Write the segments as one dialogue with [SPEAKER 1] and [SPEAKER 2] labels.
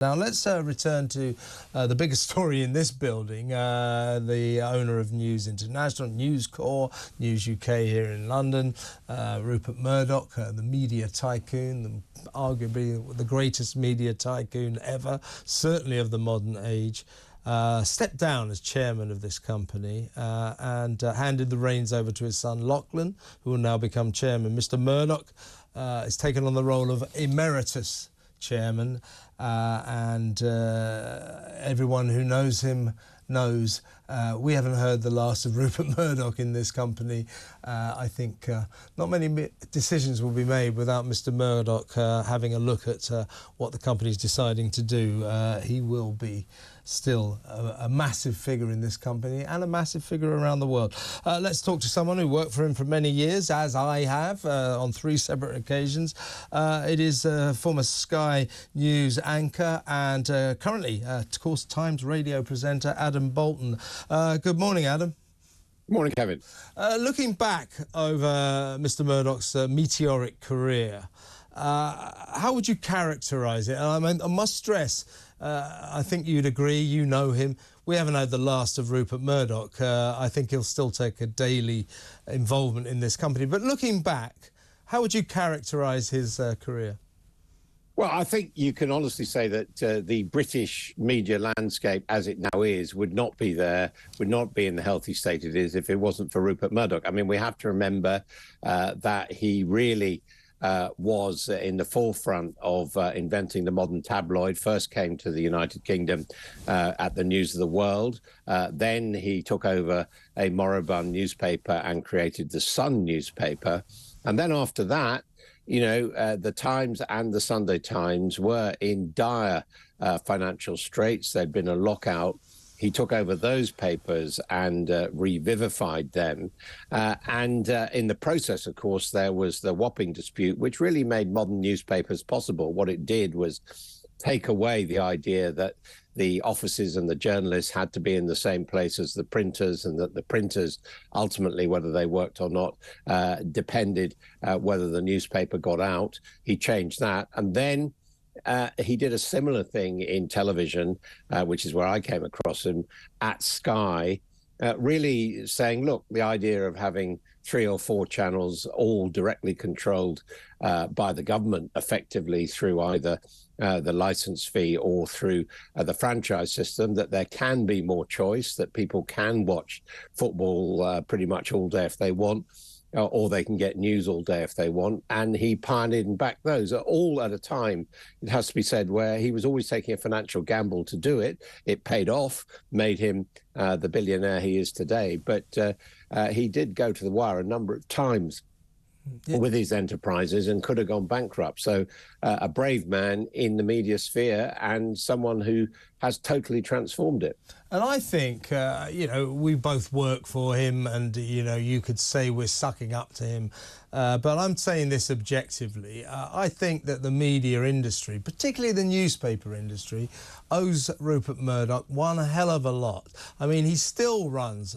[SPEAKER 1] Now let's return to the biggest story in this building. The owner of News International, News Corp, News UK here in London, Rupert Murdoch, the media tycoon, arguably the greatest media tycoon ever, certainly of the modern age, stepped down as chairman of this company and handed the reins over to his son Lachlan, who will now become chairman. Mr. Murdoch has taken on the role of Emeritus chairman, and everyone who knows him knows we haven't heard the last of Rupert Murdoch in this company. I think not many decisions will be made without Mr. Murdoch having a look at what the company's deciding to do. He will be still a massive figure in this company and a massive figure around the world. Let's talk to someone who worked for him for many years, as I have, on 3 separate occasions. It is former Sky News anchor and currently, of course, Times radio presenter Adam Boulton. Good morning, Adam.
[SPEAKER 2] Good morning, Kevin.
[SPEAKER 1] Looking back over Mr. Murdoch's meteoric career, how would you characterise it? I mean, I must stress, I think you'd agree, you know him, we haven't had the last of Rupert Murdoch. I think he'll still take a daily involvement in this company. But looking back, how would you characterise his career?
[SPEAKER 2] Well, I think you can honestly say that the British media landscape, as it now is, would not be in the healthy state it is if it wasn't for Rupert Murdoch. I mean, we have to remember that he really was in the forefront of inventing the modern tabloid. First came to the United Kingdom at the News of the World. Then he took over a moribund newspaper and created the Sun newspaper. And then after that, you know, the Times and the Sunday Times were in dire financial straits. There'd been a lockout. He took over those papers and revivified them. And in the process, of course, there was the Wapping dispute, which really made modern newspapers possible. What it did was take away the idea that the offices and the journalists had to be in the same place as the printers, and that the printers, ultimately, whether they worked or not, depended whether the newspaper got out. He changed that. And then he did a similar thing in television, which is where I came across him, at Sky, really saying, look, the idea of having 3 or 4 channels all directly controlled by the government, effectively through either the license fee or through the franchise system, that there can be more choice, that people can watch football pretty much all day if they want, or they can get news all day if they want. And he pioneered and backed those, all at a time, it has to be said, where he was always taking a financial gamble to do it. It paid off, made him the billionaire he is today. But he did go to the wire a number of times with his enterprises and could have gone bankrupt. So a brave man in the media sphere and someone who has totally transformed it.
[SPEAKER 1] And I think, you know, we both work for him and, you know, you could say we're sucking up to him. But I'm saying this objectively. I think that the media industry, particularly the newspaper industry, owes Rupert Murdoch one hell of a lot. I mean, he still runs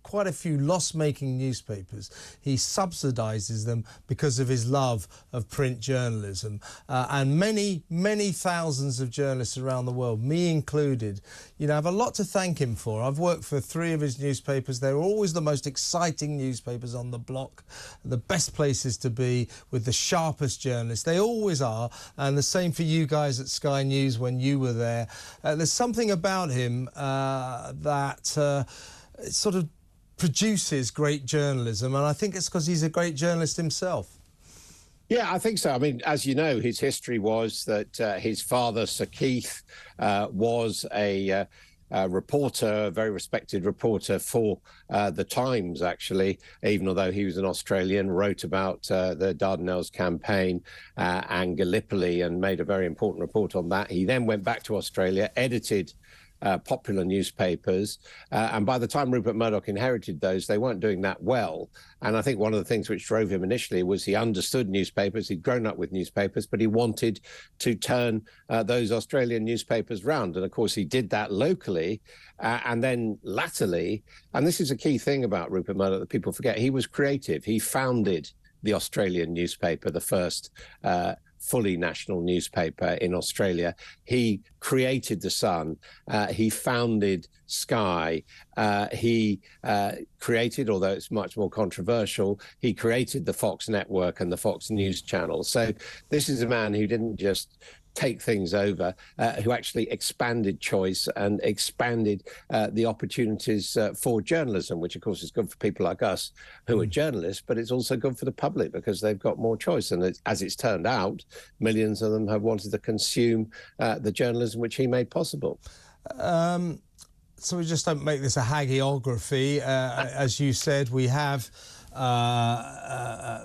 [SPEAKER 1] quite a few loss-making newspapers. He subsidises them because of his love of print journalism. And many, many thousands of journalists around the world, me included, you know, have a lot to thank him for. I've worked for 3 of his newspapers. They're always the most exciting newspapers on the block, the best places to be, with the sharpest journalists. They always are, and the same for you guys at Sky News when you were there. There's something about him that sort of produces great journalism, and I think it's because he's a great journalist himself.
[SPEAKER 2] Yeah, I think so. I mean, as you know, his history was that his father, Sir Keith, was a reporter, a very respected reporter for the Times, actually, even although he was an Australian, wrote about the Dardanelles campaign and Gallipoli and made a very important report on that. He then went back to Australia, edited popular newspapers, and by the time Rupert Murdoch inherited those, they weren't doing that well. And I think one of the things which drove him initially was he understood newspapers, he'd grown up with newspapers, but he wanted to turn those Australian newspapers round. And of course, he did that locally, and then latterly, and this is a key thing about Rupert Murdoch that people forget, he was creative. He founded the Australian newspaper, the first fully national newspaper in Australia. He created The Sun. He founded Sky. He created, although it's much more controversial, he created the Fox network and the Fox News channel. So this is a man who didn't just take things over, who actually expanded choice and expanded the opportunities for journalism, which of course is good for people like us who are journalists, but it's also good for the public because they've got more choice. And as it's turned out, millions of them have wanted to consume the journalism which he made possible.
[SPEAKER 1] So we just don't make this a hagiography. As you said, we have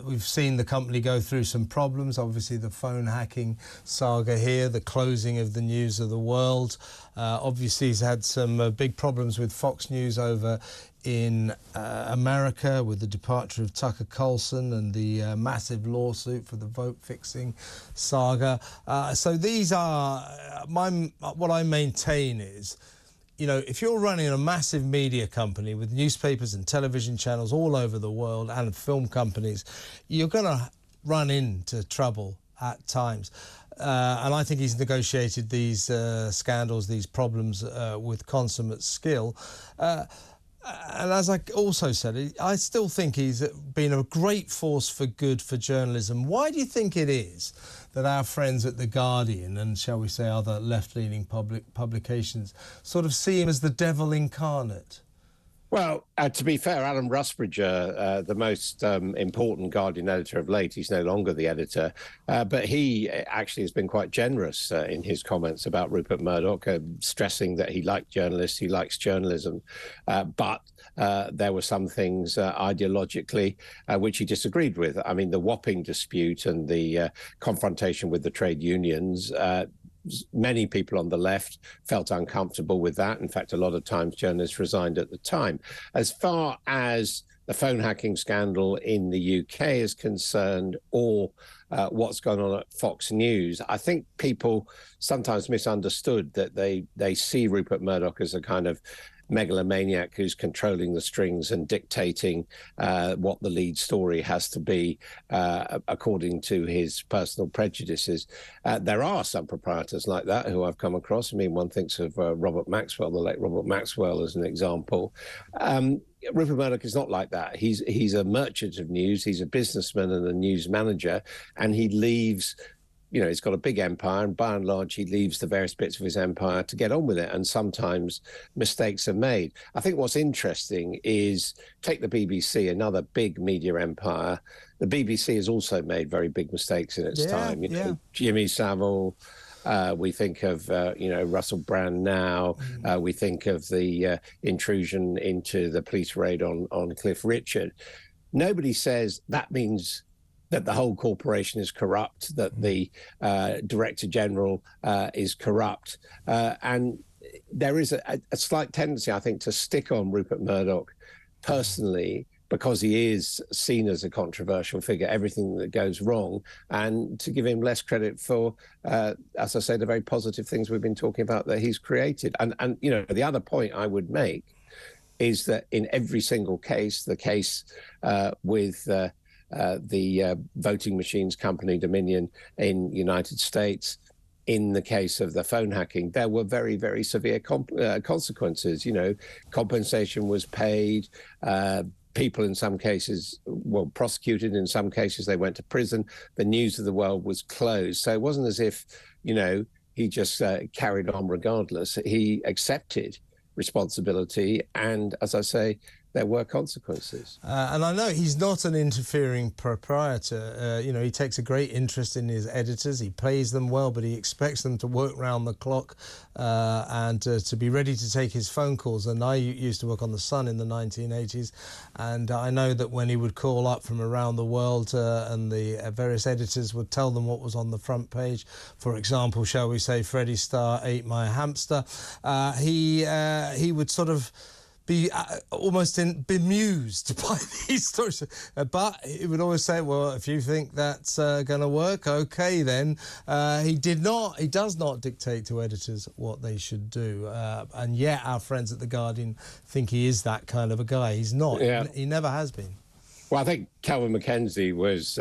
[SPEAKER 1] we've seen the company go through some problems. Obviously, the phone hacking saga here, the closing of the News of the World. Obviously, he's had some big problems with Fox News over in America with the departure of Tucker Carlson and the massive lawsuit for the vote-fixing saga. So these are what I maintain is, you know, if you're running a massive media company with newspapers and television channels all over the world and film companies, you're going to run into trouble at times. And I think he's negotiated these scandals, these problems with consummate skill. And as I also said, I still think he's been a great force for good for journalism. Why do you think it is that our friends at The Guardian and, shall we say, other left-leaning publications sort of see him as the devil incarnate?
[SPEAKER 2] Well, to be fair, Alan Rusbridger, the most important Guardian editor of late, he's no longer the editor, but he actually has been quite generous in his comments about Rupert Murdoch, stressing that he liked journalists, he likes journalism, but there were some things ideologically which he disagreed with. I mean, the Wapping dispute and the confrontation with the trade unions, many people on the left felt uncomfortable with that. In fact, a lot of times journalists resigned at the time. As far as the phone hacking scandal in the UK is concerned, or what's going on at Fox News, I think people sometimes misunderstood that they see Rupert Murdoch as a kind of megalomaniac who's controlling the strings and dictating what the lead story has to be according to his personal prejudices. There are some proprietors like that who I've come across. I mean, one thinks of Robert Maxwell, the late Robert Maxwell, as an example. Rupert Murdoch is not like that. He's a merchant of news. He's a businessman and a news manager, and he leaves. You know, he's got a big empire, and by and large, he leaves the various bits of his empire to get on with it. And sometimes mistakes are made. I think what's interesting is, take the BBC, another big media empire. The BBC has also made very big mistakes in its time. You know, Jimmy Savile. We think of, Russell Brand now. We think of the intrusion into the police raid on Cliff Richard. Nobody says that means that the whole corporation is corrupt, that the Director General is corrupt. And there is a slight tendency, I think, to stick on Rupert Murdoch personally because he is seen as a controversial figure, everything that goes wrong, and to give him less credit for, as I say, the very positive things we've been talking about that he's created. And you know, the other point I would make is that in every single case, the case with the voting machines company Dominion in the United States, in the case of the phone hacking, there were very, very severe consequences. You know, compensation was paid. People in some cases were prosecuted. In some cases, they went to prison. The News of the World was closed. So it wasn't as if, you know, he just carried on regardless. He accepted responsibility. And as I say, there were consequences.
[SPEAKER 1] And I know he's not an interfering proprietor. You know, he takes a great interest in his editors. He pays them well, but he expects them to work round the clock and to be ready to take his phone calls. And I used to work on The Sun in the 1980s, and I know that when he would call up from around the world and the various editors would tell them what was on the front page, for example, shall we say, Freddie Starr ate my hamster, he would sort of be almost bemused by these stories. But he would always say, well, if you think that's going to work, OK, then. He does not dictate to editors what they should do. And yet our friends at The Guardian think he is that kind of a guy. He's not. Yeah. He never has been.
[SPEAKER 2] Well, I think Calvin Mackenzie was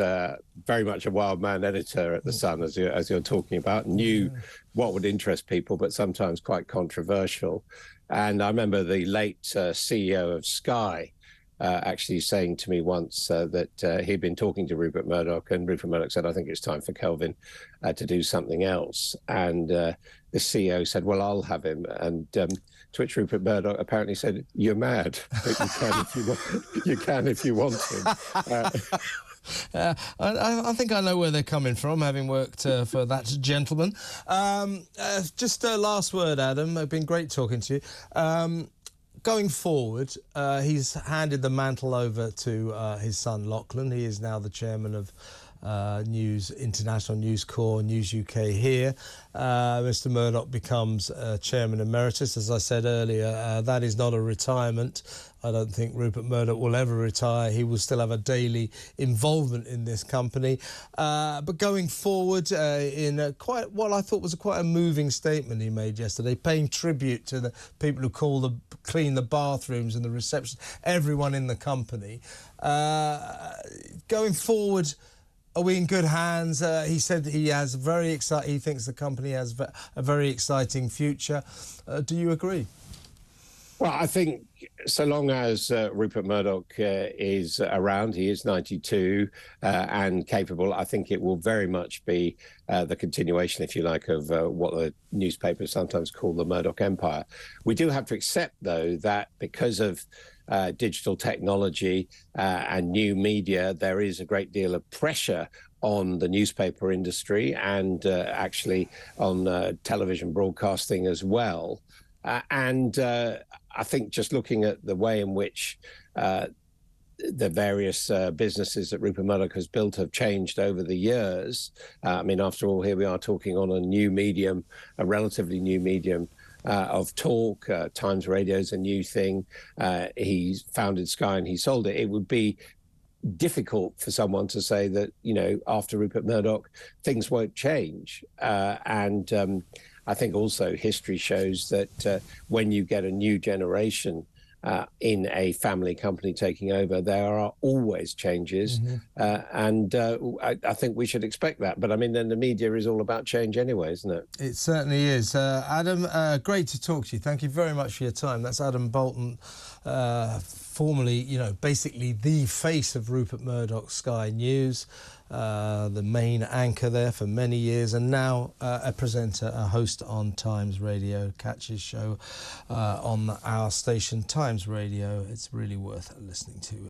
[SPEAKER 2] very much a wild man editor at The Sun, as you're talking about, knew what would interest people, but sometimes quite controversial. And I remember the late CEO of Sky actually saying to me once that he'd been talking to Rupert Murdoch, and Rupert Murdoch said, "I think it's time for Kelvin to do something else." And the CEO said, "Well, I'll have him." And to which Rupert Murdoch apparently said, "You're mad, but you can if you want. You can if you want him."
[SPEAKER 1] I think I know where they're coming from, having worked for that gentleman. Just a last word, Adam. It's been great talking to you. Going forward, he's handed the mantle over to his son Lachlan. He is now the chairman of International News Corp, News UK here. Mr. Murdoch becomes Chairman Emeritus. As I said earlier, that is not a retirement. I don't think Rupert Murdoch will ever retire. He will still have a daily involvement in this company. But going forward, in quite what I thought was quite a moving statement he made yesterday, paying tribute to the people who clean the bathrooms and the reception, everyone in the company. Going forward, are we in good hands? He said he has he thinks the company has a very exciting future. Do you agree?
[SPEAKER 2] Well, I think so long as Rupert Murdoch is around, he is 92 and capable, I think it will very much be the continuation, if you like, of what the newspapers sometimes call the Murdoch empire. We do have to accept, though, that because of digital technology and new media, there is a great deal of pressure on the newspaper industry and actually on television broadcasting as well. I think just looking at the way in which the various businesses that Rupert Murdoch has built have changed over the years. I mean, after all, here we are talking on a new medium, a relatively new medium of talk. Times Radio is a new thing. He founded Sky and he sold it. It would be difficult for someone to say that, you know, after Rupert Murdoch, things won't change. I think also history shows that when you get a new generation in a family company taking over, there are always changes. I think we should expect that. But I mean, then the media is all about change anyway, isn't it?
[SPEAKER 1] It certainly is. Adam, great to talk to you. Thank you very much for your time. That's Adam Boulton, formerly, you know, basically the face of Rupert Murdoch's Sky News. The main anchor there for many years, and now a presenter, a host on Times Radio. Catch his show on our station, Times Radio. It's really worth listening to.